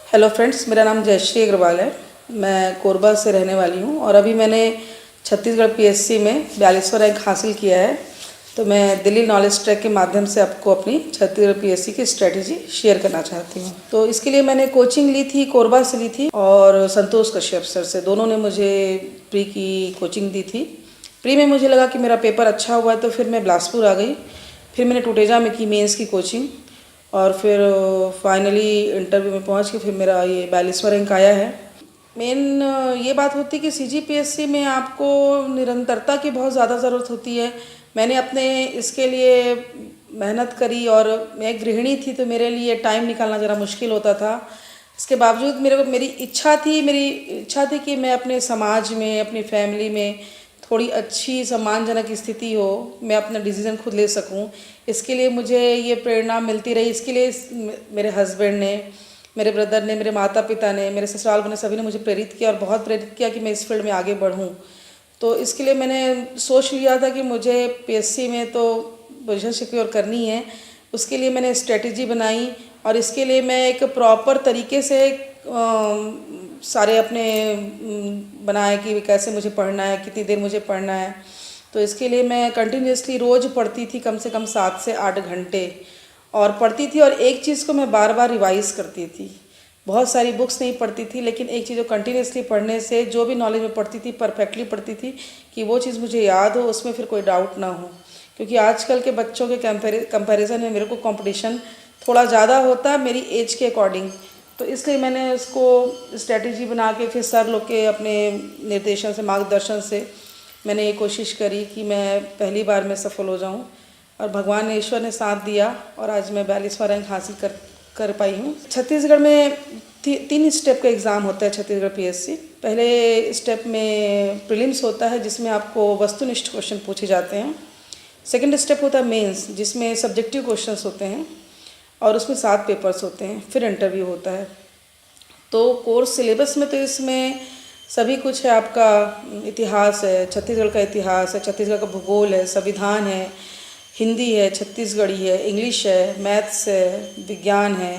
Hello friends, मेरा नाम जयश्री अग्रवाल है। मैं कोरबा से रहने वाली हूँ और अभी मैंने छत्तीसगढ़ पीएससी में 42वां रैंक हासिल किया है। तो मैं दिल्ली नॉलेज ट्रैक के माध्यम से आपको अपनी छत्तीसगढ़ पीएससी की स्ट्रेटजी शेयर करना चाहती हूँ। तो इसके लिए मैंने कोचिंग ली थी, कोरबा से ली थी और संतोष कश्यप सर से। दोनों ने मुझे प्री की कोचिंग दी थी। प्री में मुझे लगा कि मेरा पेपर अच्छा हुआ है, तो फिर मैं बिलासपुर आ गई। फिर मैंने टूटेजा में की मेंस की कोचिंग और फिर फाइनली इंटरव्यू में पहुंच के फिर मेरा ये 42वां रैंक आया है। मेन ये बात होती है कि सीजीपीएससी में आपको निरंतरता की बहुत ज़्यादा ज़रूरत होती है। मैंने अपने इसके लिए मेहनत करी और मैं एक गृहिणी थी, तो मेरे लिए टाइम निकालना ज़रा मुश्किल होता था। इसके बावजूद मेरी इच्छा थी कि मैं अपने समाज में, अपनी फैमिली में थोड़ी अच्छी सम्मानजनक स्थिति हो, मैं अपना डिसीज़न खुद ले सकूं। इसके लिए मुझे ये प्रेरणा मिलती रही। इसके लिए मेरे हस्बैंड ने, मेरे ब्रदर ने, मेरे माता पिता ने, मेरे ससुराल वाले सभी ने मुझे प्रेरित किया और बहुत प्रेरित किया कि मैं इस फील्ड में आगे बढ़ूं। तो इसके लिए मैंने सोच लिया था कि मुझे पीएससी में तो पोजीशन सिक्योर करनी है। उसके लिए मैंने स्ट्रेटजी बनाई और इसके लिए मैं एक प्रॉपर तरीके से सारे अपने बनाए कि कैसे मुझे पढ़ना है, कितनी देर मुझे पढ़ना है। तो इसके लिए मैं कंटिन्यूसली रोज़ पढ़ती थी, कम से कम 7 से 8 घंटे और पढ़ती थी। और एक चीज़ को मैं बार बार रिवाइज़ करती थी। बहुत सारी बुक्स नहीं पढ़ती थी, लेकिन एक चीज़ को कंटिन्यूसली पढ़ने से जो भी नॉलेज में पढ़ती थी परफेक्टली पढ़ती थी कि वो चीज़ मुझे याद हो, उसमें फिर कोई डाउट ना हो। क्योंकि आजकल के बच्चों के कंपैरिजन में मेरे को कंपटीशन थोड़ा ज़्यादा होता है मेरी एज के अकॉर्डिंग। तो इसलिए मैंने उसको स्ट्रेटजी बना के फिर सर लोग के अपने निर्देशन से, मार्गदर्शन से मैंने ये कोशिश करी कि मैं पहली बार में सफल हो जाऊं और भगवान ईश्वर ने साथ दिया और आज मैं 42वां रैंक हासिल कर पाई हूँ। छत्तीसगढ़ में 3 स्टेप का एग्ज़ाम होता है छत्तीसगढ़ पीएससी। पहले स्टेप में प्रीलिम्स होता है जिसमें आपको वस्तुनिष्ठ क्वेश्चन पूछे जाते हैं। सेकेंड स्टेप होता है मेंस, जिसमें सब्जेक्टिव क्वेश्चंस होते हैं और उसमें 7 पेपर्स होते हैं। फिर इंटरव्यू होता है। तो कोर्स सिलेबस में तो इसमें सभी कुछ है। आपका इतिहास है, छत्तीसगढ़ का इतिहास है, छत्तीसगढ़ का भूगोल है, संविधान है, हिंदी है, छत्तीसगढ़ी है, इंग्लिश है, मैथ्स है, विज्ञान है।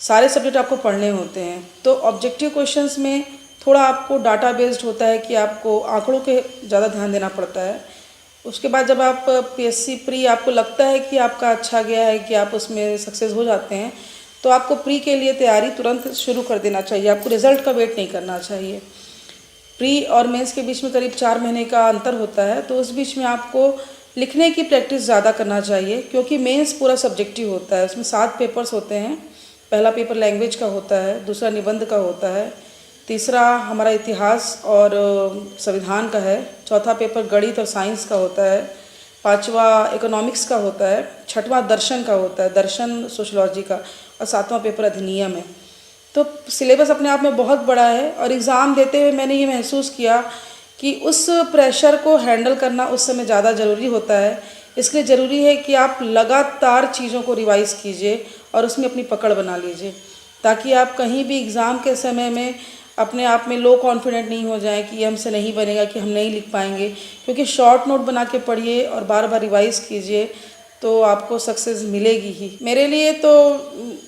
सारे सब्जेक्ट आपको पढ़ने होते हैं। तो ऑब्जेक्टिव क्वेश्चंस में थोड़ा आपको डाटा बेस्ड होता है कि आपको आंकड़ों के ज़्यादा ध्यान देना पड़ता है। उसके बाद जब आप पीएससी प्री आपको लगता है कि आपका अच्छा गया है, कि आप उसमें सक्सेस हो जाते हैं, तो आपको प्री के लिए तैयारी तुरंत शुरू कर देना चाहिए। आपको रिज़ल्ट का वेट नहीं करना चाहिए। प्री और मेंस के बीच में करीब 4 महीने का अंतर होता है, तो उस बीच में आपको लिखने की प्रैक्टिस ज़्यादा करना चाहिए। क्योंकि मेंस पूरा सब्जेक्टिव होता है, उसमें 7 पेपर्स होते हैं। पहला पेपर लैंग्वेज का होता है, दूसरा निबंध का होता है, तीसरा हमारा इतिहास और संविधान का है, चौथा पेपर गणित और साइंस का होता है, पांचवा इकोनॉमिक्स का होता है, छठवां दर्शन का होता है, दर्शन सोशलॉजी का, और सातवां पेपर अधिनियम है। तो सिलेबस अपने आप में बहुत बड़ा है और एग्ज़ाम देते हुए मैंने ये महसूस किया कि उस प्रेशर को हैंडल करना उस समय ज़्यादा ज़रूरी होता है। इसलिए ज़रूरी है कि आप लगातार चीज़ों को रिवाइज़ कीजिए और उसमें अपनी पकड़ बना लीजिए, ताकि आप कहीं भी एग्ज़ाम के समय में अपने आप में लो कॉन्फिडेंट नहीं हो जाए कि ये हमसे नहीं बनेगा, कि हम नहीं लिख पाएंगे। क्योंकि शॉर्ट नोट बना के पढ़िए और बार बार रिवाइज़ कीजिए तो आपको सक्सेस मिलेगी ही। मेरे लिए तो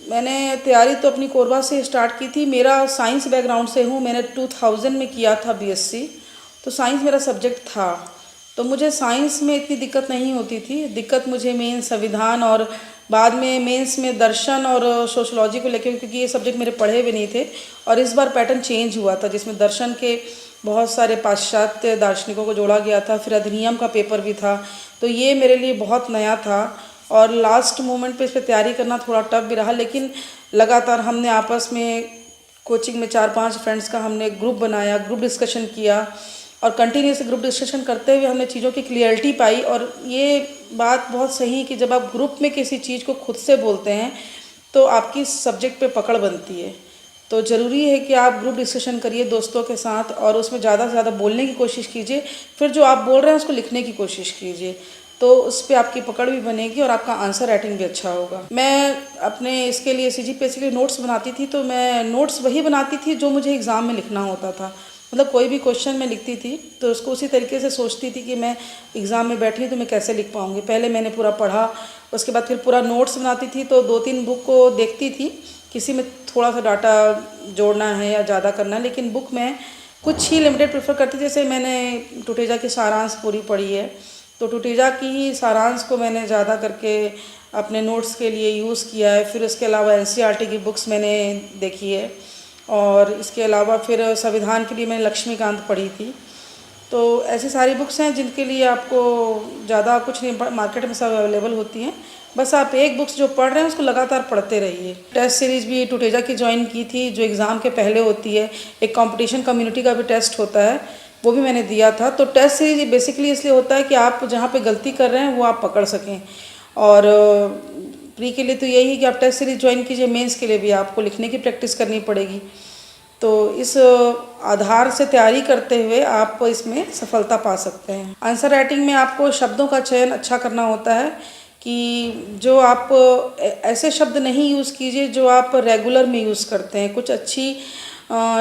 मैंने तैयारी तो अपनी कोरबा से स्टार्ट की थी। मेरा साइंस बैकग्राउंड से हूँ। मैंने 2000 में किया था बीएससी, तो साइंस मेरा सब्जेक्ट था। तो मुझे साइंस में इतनी दिक्कत नहीं होती थी। दिक्कत मुझे मेन संविधान और बाद में मेंस में दर्शन और सोशलॉजी को लेकर, क्योंकि ये सब्जेक्ट मेरे पढ़े हुए नहीं थे। और इस बार पैटर्न चेंज हुआ था जिसमें दर्शन के बहुत सारे पाश्चात्य दार्शनिकों को जोड़ा गया था। फिर अधिनियम का पेपर भी था। तो ये मेरे लिए बहुत नया था और लास्ट मोमेंट पे इस पर तैयारी करना थोड़ा टफ भी रहा। लेकिन लगातार हमने आपस में कोचिंग में 4-5 फ्रेंड्स का हमने ग्रुप बनाया, ग्रुप डिस्कशन किया और कंटिन्यूस ग्रुप डिस्कशन करते हुए हमने चीज़ों की क्लियरिटी पाई। और ये बात बहुत सही कि जब आप ग्रुप में किसी चीज़ को खुद से बोलते हैं तो आपकी सब्जेक्ट पे पकड़ बनती है। तो ज़रूरी है कि आप ग्रुप डिस्कशन करिए दोस्तों के साथ और उसमें ज़्यादा से ज़्यादा बोलने की कोशिश कीजिए। फिर जो आप बोल रहे हैं उसको लिखने की कोशिश कीजिए, तो उस पर आपकी पकड़ भी बनेगी और आपका आंसर राइटिंग भी अच्छा होगा। मैं अपने इसके लिए सीजीपीएससी के लिए नोट्स बनाती थी, तो मैं नोट्स वही बनाती थी जो मुझे एग्ज़ाम में लिखना होता था। मतलब कोई भी क्वेश्चन मैं लिखती थी तो उसको उसी तरीके से सोचती थी कि मैं एग्ज़ाम में बैठी हूँ तो मैं कैसे लिख पाऊँगी। पहले मैंने पूरा पढ़ा, उसके बाद फिर पूरा नोट्स बनाती थी। तो 2-3 बुक को देखती थी किसी में थोड़ा सा डाटा जोड़ना है या ज़्यादा करना है, लेकिन बुक में कुछ ही लिमिटेड प्रेफर करती हूँ। जैसे मैंने टुटेजा की सारांश पूरी पढ़ी है, तो टुटेजा की ही सारांश को मैंने ज़्यादा करके अपने नोट्स के लिए यूज़ किया है। फिर उसके अलावा एनसीईआरटी की बुक्स मैंने देखी है, और इसके अलावा फिर संविधान के लिए मैंने लक्ष्मीकांत पढ़ी थी। तो ऐसी सारी बुक्स हैं जिनके लिए आपको ज़्यादा कुछ नहीं, मार्केट में सब अवेलेबल होती हैं। बस आप एक बुक्स जो पढ़ रहे हैं उसको लगातार पढ़ते रहिए। टेस्ट सीरीज़ भी टुटेजा की ज्वाइन की थी, जो एग्ज़ाम के पहले होती है। एक कंपटीशन कम्युनिटी का भी टेस्ट होता है, वो भी मैंने दिया था। तो टेस्ट सीरीज बेसिकली इसलिए होता है कि आप जहाँ पे गलती कर रहे हैं वो आप पकड़ सकें। और प्री के लिए तो यही है कि आप टेस्ट सीरीज ज्वाइन कीजिए, मेंस के लिए भी आपको लिखने की प्रैक्टिस करनी पड़ेगी। तो इस आधार से तैयारी करते हुए आप इसमें सफलता पा सकते हैं। आंसर राइटिंग में आपको शब्दों का चयन अच्छा करना होता है, कि जो आप ऐसे शब्द नहीं यूज़ कीजिए जो आप रेगुलर में यूज़ करते हैं। कुछ अच्छी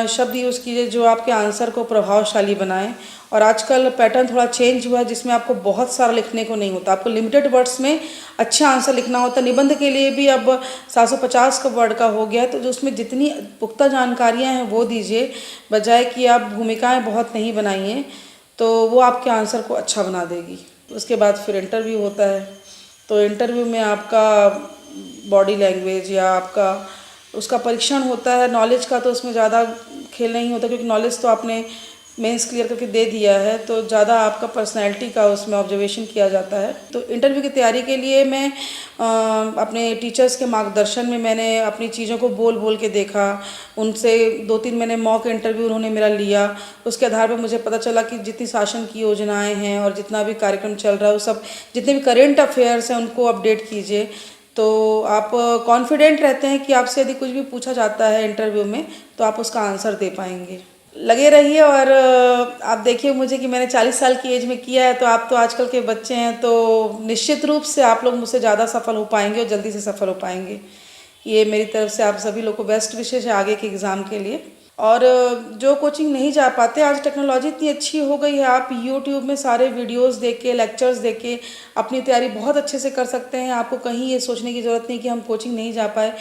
शब्द यूज़ कीजिए जो आपके आंसर को प्रभावशाली बनाएं। और आजकल पैटर्न थोड़ा चेंज हुआ है, जिसमें आपको बहुत सारा लिखने को नहीं होता, आपको लिमिटेड वर्ड्स में अच्छा आंसर लिखना होता है। निबंध के लिए भी अब 750 का वर्ड का हो गया है, तो जो उसमें जितनी पुख्ता जानकारियां हैं वो दीजिए, बजाय कि आप भूमिकाएं बहुत नहीं बनाइए, तो वो आपके आंसर को अच्छा बना देगी। उसके बाद फिर इंटरव्यू होता है, तो इंटरव्यू में आपका बॉडी लैंग्वेज या आपका उसका परीक्षण होता है। नॉलेज का तो उसमें ज़्यादा खेल नहीं होता, क्योंकि नॉलेज तो आपने मेंस क्लियर करके दे दिया है, तो ज़्यादा आपका पर्सनैलिटी का उसमें ऑब्जर्वेशन किया जाता है। तो इंटरव्यू की तैयारी के लिए मैं अपने टीचर्स के मार्गदर्शन में मैंने अपनी चीज़ों को बोल बोल के देखा। उनसे 2-3 मैंने मॉक इंटरव्यू उन्होंने मेरा लिया। उसके आधार पर मुझे पता चला कि जितनी शासन की योजनाएं हैं और जितना भी कार्यक्रम चल रहा है, वो सब जितने भी करेंट अफेयर्स हैं उनको अपडेट कीजिए। तो आप कॉन्फिडेंट रहते हैं कि आपसे यदि कुछ भी पूछा जाता है इंटरव्यू में, तो आप उसका आंसर दे पाएंगे। लगे रहिए। और आप देखिए मुझे कि मैंने 40 साल की एज में किया है, तो आप तो आजकल के बच्चे हैं, तो निश्चित रूप से आप लोग मुझसे ज़्यादा सफल हो पाएंगे और जल्दी से सफल हो पाएंगे। ये मेरी तरफ से आप सभी लोग को बेस्ट विशेष है आगे के एग्ज़ाम के लिए। और जो कोचिंग नहीं जा पाते, आज टेक्नोलॉजी इतनी अच्छी हो गई है, आप यूट्यूब में सारे वीडियोस देख के, लेक्चर्स देख के अपनी तैयारी बहुत अच्छे से कर सकते हैं। आपको कहीं ये सोचने की ज़रूरत नहीं कि हम कोचिंग नहीं जा पाए।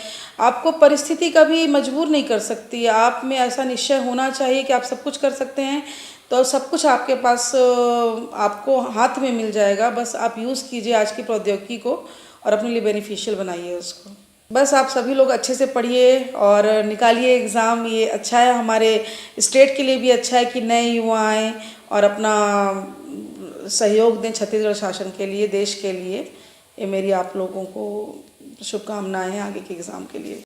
आपको परिस्थिति कभी मजबूर नहीं कर सकती। आप में ऐसा निश्चय होना चाहिए कि आप सब कुछ कर सकते हैं, तो सब कुछ आपके पास आपको हाथ में मिल जाएगा। बस आप यूज़ कीजिए आज की प्रौद्योगिकी को और अपने लिए बेनिफिशियल बनाइए उसको। बस आप सभी लोग अच्छे से पढ़िए और निकालिए एग्ज़ाम। ये अच्छा है, हमारे स्टेट के लिए भी अच्छा है कि नए युवा आएँ और अपना सहयोग दें छत्तीसगढ़ शासन के लिए, देश के लिए। ये मेरी आप लोगों को शुभकामनाएं हैं आगे के एग्ज़ाम के लिए।